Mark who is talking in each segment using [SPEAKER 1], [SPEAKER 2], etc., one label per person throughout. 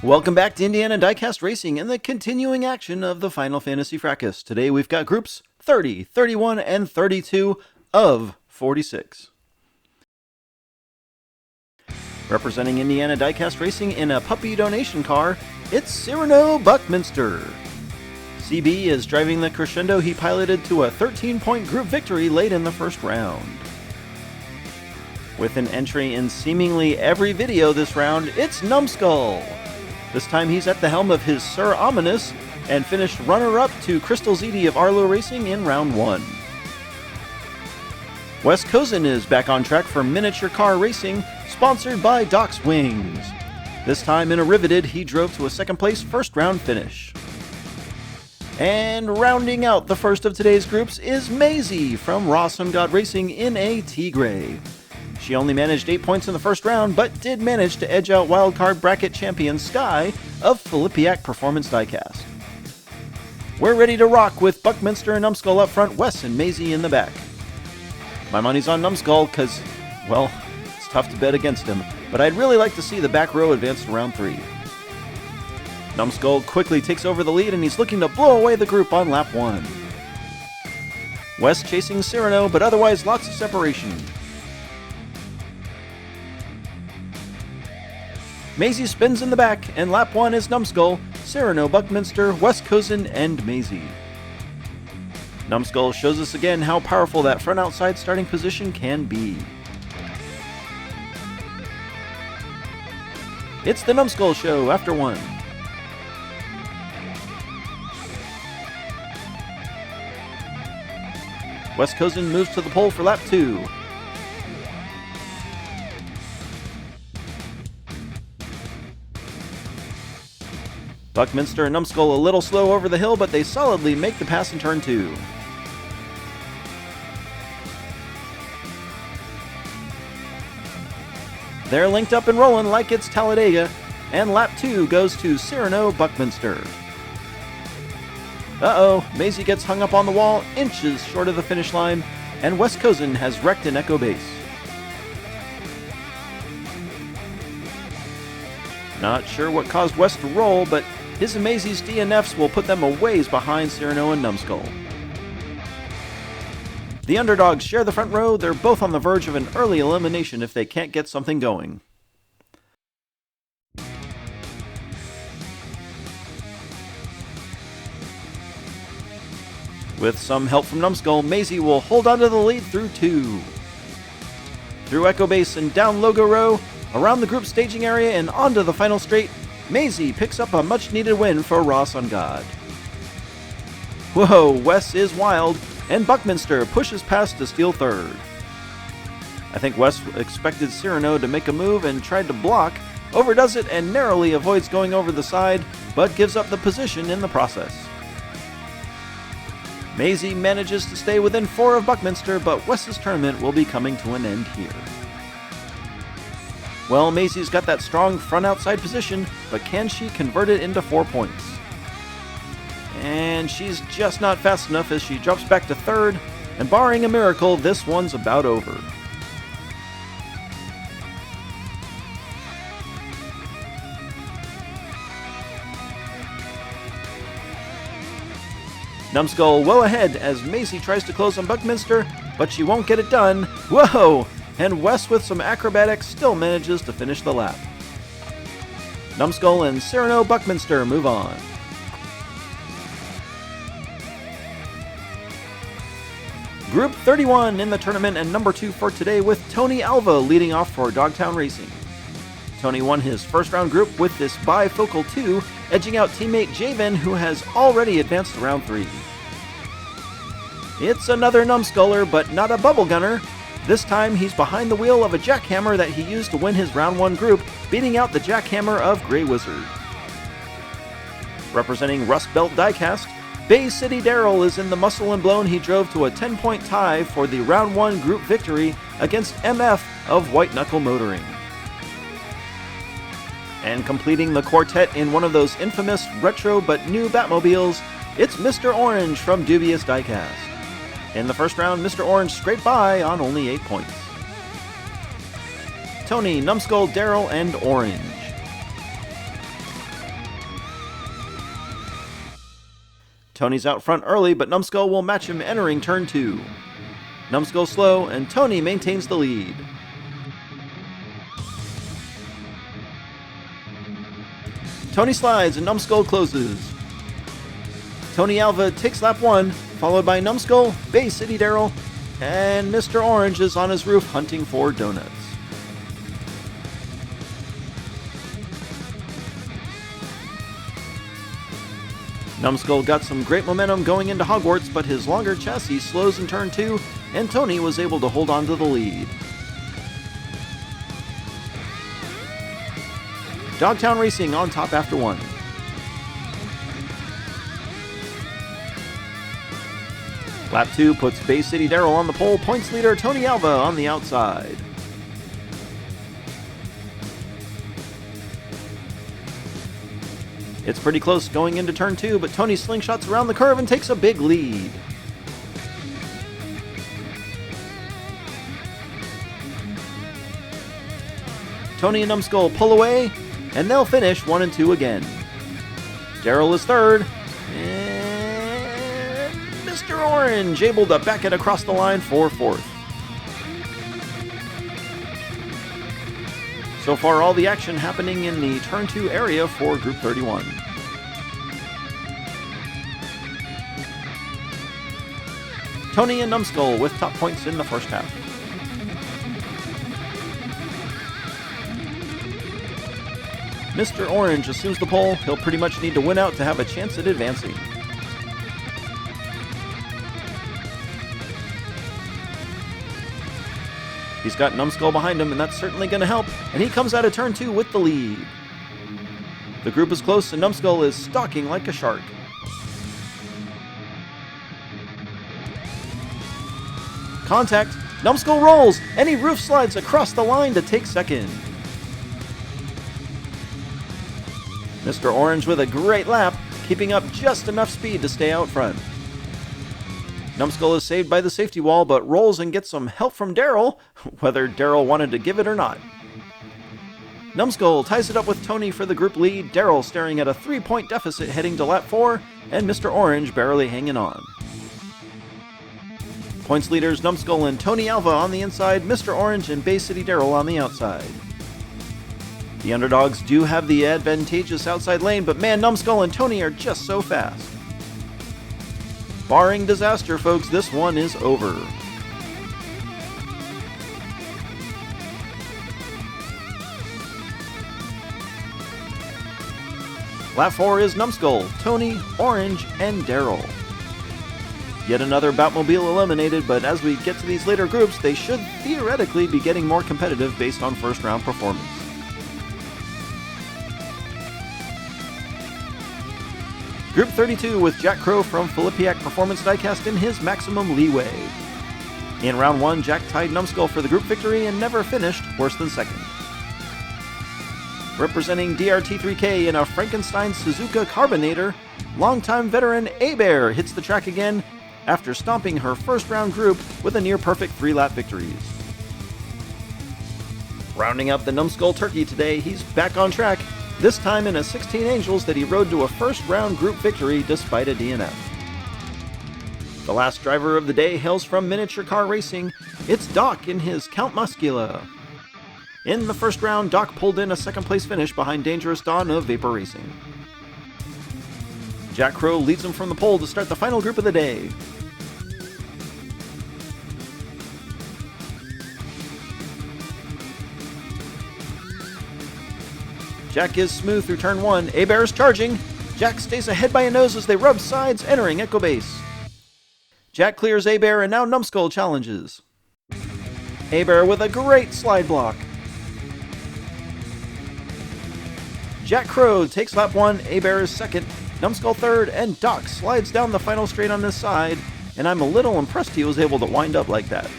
[SPEAKER 1] Welcome back to Indiana Diecast Racing and the continuing action of the Final Fantasy Fracas. Today we've got groups 30, 31, and 32 of 46. Representing Indiana Diecast Racing in a puppy donation car, it's Cyrano Buckminster. CB is driving the Crescendo he piloted to a 13-point group victory late in the first round. With an entry in seemingly every video this round, it's Numbskull. This time he's at the helm of his Sir Ominous and finished runner-up to Crystal ZD of Arlo Racing in round 1. Wes Cozen is back on track for miniature car racing, sponsored by Doc's Wings. This time in a Riveted, he drove to a second-place first-round finish. And rounding out the first of today's groups is Maisie from Raw Sun God Racing in a T-Gray. She only managed 8 points in the first round, but did manage to edge out wildcard bracket champion Sky of Filipiak Performance Diecast. We're ready to rock with Buckminster and Numbskull up front, Wes and Maisie in the back. My money's on Numbskull because, well, it's tough to bet against him, but I'd really like to see the back row advance to round 3. Numbskull quickly takes over the lead and he's looking to blow away the group on lap 1. Wes chasing Cyrano, but otherwise lots of separation. Maisie spins in the back, and lap 1 is Numbskull, Cyrano, Buckminster, Wes Cozen, and Maisie. Numbskull shows us again how powerful that front-outside starting position can be. It's the Numbskull show after 1. Wes Cozen moves to the pole for lap 2. Buckminster and Numbskull a little slow over the hill, but they solidly make the pass in turn 2. They're linked up and rolling like it's Talladega, and lap 2 goes to Cyrano Buckminster. Uh-oh, Maisie gets hung up on the wall, inches short of the finish line, and Wes Cozen has wrecked an Echo base. Not sure what caused Wes to roll, but his and Maisie's DNFs will put them a ways behind Cyrano and Numbskull. The underdogs share the front row. They're both on the verge of an early elimination if they can't get something going. With some help from Numbskull, Maisie will hold on to the lead through 2. Through Echo Base and down Logo Row, around the group staging area and onto the final straight, Maisie picks up a much-needed win for Raw Sun God. Whoa, Wes is wild, and Buckminster pushes past to steal third. I think Wes expected Cyrano to make a move and tried to block, overdoes it and narrowly avoids going over the side, but gives up the position in the process. Maisie manages to stay within 4 of Buckminster, but Wes's tournament will be coming to an end here. Well, Maisie's got that strong front-outside position, but can she convert it into 4 points? And she's just not fast enough as she drops back to 3rd, and barring a miracle, this one's about over. Numbskull well ahead as Maisie tries to close on Buckminster, but she won't get it done. Whoa! And Wes with some acrobatics still manages to finish the lap. Numbskull and Cyrano Buckminster move on. Group 31 in the tournament and number 2 for today with Tony Alva leading off for Dogtown Racing. Tony won his first round group with this bifocal 2, edging out teammate Javen who has already advanced to round 3. It's another Numbskuller, but not a bubble gunner. This time, he's behind the wheel of a jackhammer that he used to win his round 1 group, beating out the jackhammer of Grey Wizard. Representing Rust Belt Diecast, Bay City Daryl is in the muscle and blown he drove to a 10-point tie for the round 1 group victory against MF of White Knuckle Motoring. And completing the quartet in one of those infamous retro but new Batmobiles, it's Mr. Orange from Dubious Diecast. In the first round, Mr. Orange scraped by on only 8 points. Tony, Numbskull, Daryl, and Orange. Tony's out front early, but Numbskull will match him entering turn 2. Numbskull slow, and Tony maintains the lead. Tony slides and Numbskull closes. Tony Alva takes lap 1, followed by Numbskull, Bay City Daryl, and Mr. Orange is on his roof hunting for donuts. Numbskull got some great momentum going into Hogwarts, but his longer chassis slows in turn 2, and Tony was able to hold on to the lead. Dogtown Racing on top after 1. Lap 2 puts Bay City Daryl on the pole, points leader Tony Alva on the outside. It's pretty close going into turn 2, but Tony slingshots around the curve and takes a big lead. Tony and Numbskull pull away, and they'll finish 1 and 2 again. Daryl is third, and Mr. Orange able to back it across the line for 4th. So far, all the action happening in the turn 2 area for Group 31. Tony and Numbskull with top points in the first half. Mr. Orange assumes the pole. He'll pretty much need to win out to have a chance at advancing. He's got Numbskull behind him, and that's certainly going to help, and he comes out of turn 2 with the lead. The group is close, and Numbskull is stalking like a shark. Contact, Numbskull rolls, and he roof slides across the line to take second. Mr. Orange with a great lap, keeping up just enough speed to stay out front. Numbskull is saved by the safety wall, but rolls and gets some help from Daryl, whether Daryl wanted to give it or not. Numbskull ties it up with Tony for the group lead, Daryl staring at a 3-point deficit heading to lap 4, and Mr. Orange barely hanging on. Points leaders Numbskull and Tony Alva on the inside, Mr. Orange and Bay City Daryl on the outside. The underdogs do have the advantageous outside lane, but man, Numbskull and Tony are just so fast. Barring disaster, folks, this one is over. Lap 4 is Numbskull, Tony, Orange, and Daryl. Yet another Batmobile eliminated, but as we get to these later groups, they should theoretically be getting more competitive based on first round performance. Group 32 with Jack Crow from Filipiak Performance Diecast in his maximum leeway. In round 1, Jack tied Numbskull for the group victory and never finished worse than second. Representing DRT3K in a Frankenstein Suzuka Carbonator, longtime veteran A-Bear hits the track again after stomping her first round group with a near-perfect 3-lap victories. Rounding out the Numbskull turkey today, he's back on track, this time in a 16 Angels that he rode to a first-round group victory despite a DNF. The last driver of the day hails from miniature car racing. It's Doc in his Count Muscula. In the first round, Doc pulled in a second-place finish behind Dangerous Dawn of Vapor Racing. Jack Crow leads him from the pole to start the final group of the day. Jack is smooth through turn 1. A-Bear is charging. Jack stays ahead by a nose as they rub sides, entering Echo Base. Jack clears A-Bear, and now Numbskull challenges. A-Bear with a great slide block. Jack Crow takes lap 1, A-Bear is second, Numbskull third, and Doc slides down the final straight on this side, and I'm a little impressed he was able to wind up like that.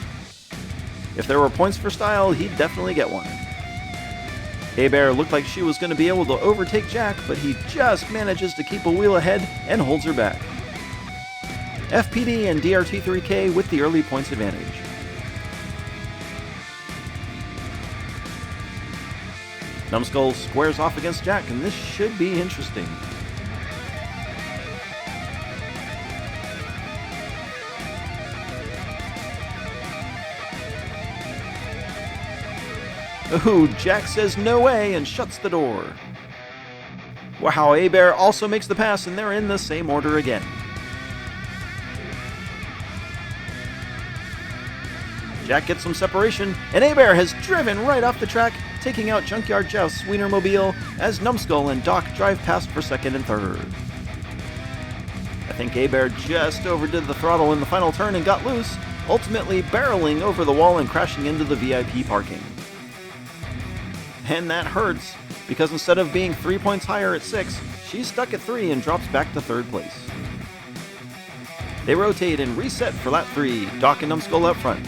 [SPEAKER 1] If there were points for style, he'd definitely get one. A-Bear looked like she was going to be able to overtake Jack, but he just manages to keep a wheel ahead and holds her back. FPD and DRT3K with the early points advantage. Numbskull squares off against Jack, and this should be interesting. Ooh, Jack says no way and shuts the door. Wow, A-Bear also makes the pass and they're in the same order again. Jack gets some separation, and A-Bear has driven right off the track, taking out Junkyard Jeff's Wienermobile as Numbskull and Doc drive past for second and third. I think A-Bear just overdid the throttle in the final turn and got loose, ultimately barreling over the wall and crashing into the VIP parking. And that hurts, because instead of being 3 points higher at 6, she's stuck at 3 and drops back to third place. They rotate and reset for lap 3, Doc and Numbskull up front.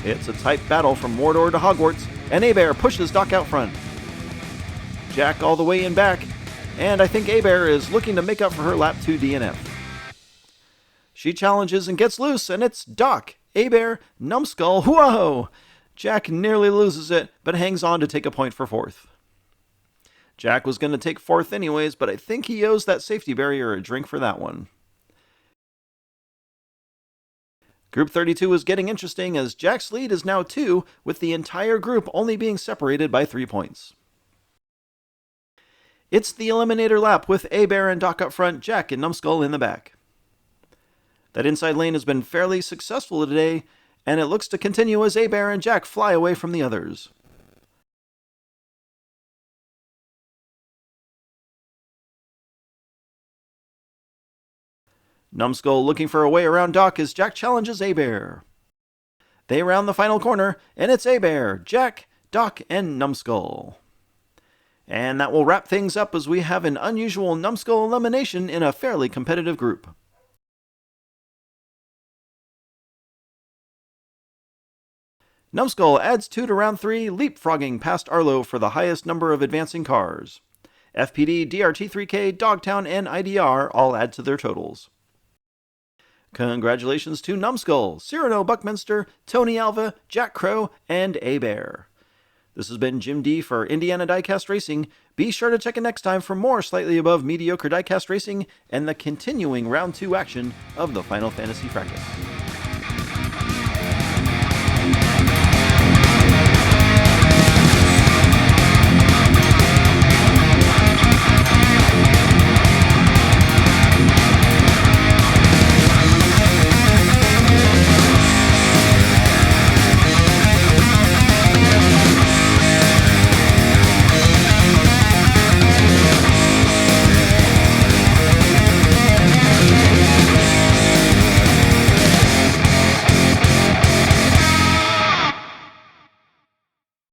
[SPEAKER 1] It's a tight battle from Mordor to Hogwarts, and A-Bear pushes Doc out front. Jack all the way in back, and I think A-Bear is looking to make up for her lap 2 DNF. She challenges and gets loose, and it's Doc, A-Bear, Numbskull, whoa! Jack nearly loses it, but hangs on to take a point for fourth. Jack was going to take fourth anyways, but I think he owes that safety barrier a drink for that one. Group 32 is getting interesting as Jack's lead is now 2, with the entire group only being separated by 3 points. It's the eliminator lap with A-Bear and Doc up front, Jack and Numbskull in the back. That inside lane has been fairly successful today, and it looks to continue as A-Bear and Jack fly away from the others. Numbskull looking for a way around Doc as Jack challenges A-Bear. They round the final corner, and it's A-Bear, Jack, Doc, and Numbskull. And that will wrap things up as we have an unusual Numbskull elimination in a fairly competitive group. Numbskull adds 2 to round 3, leapfrogging past Arlo for the highest number of advancing cars. FPD, DRT3K, Dogtown, and IDR all add to their totals. Congratulations to Numbskull, Cyrano Buckminster, Tony Alva, Jack Crow, and A-Bear. This has been Jim D for Indiana Diecast Racing. Be sure to check in next time for more slightly above mediocre diecast racing and the continuing round 2 action of the Final Fantasy Fracas.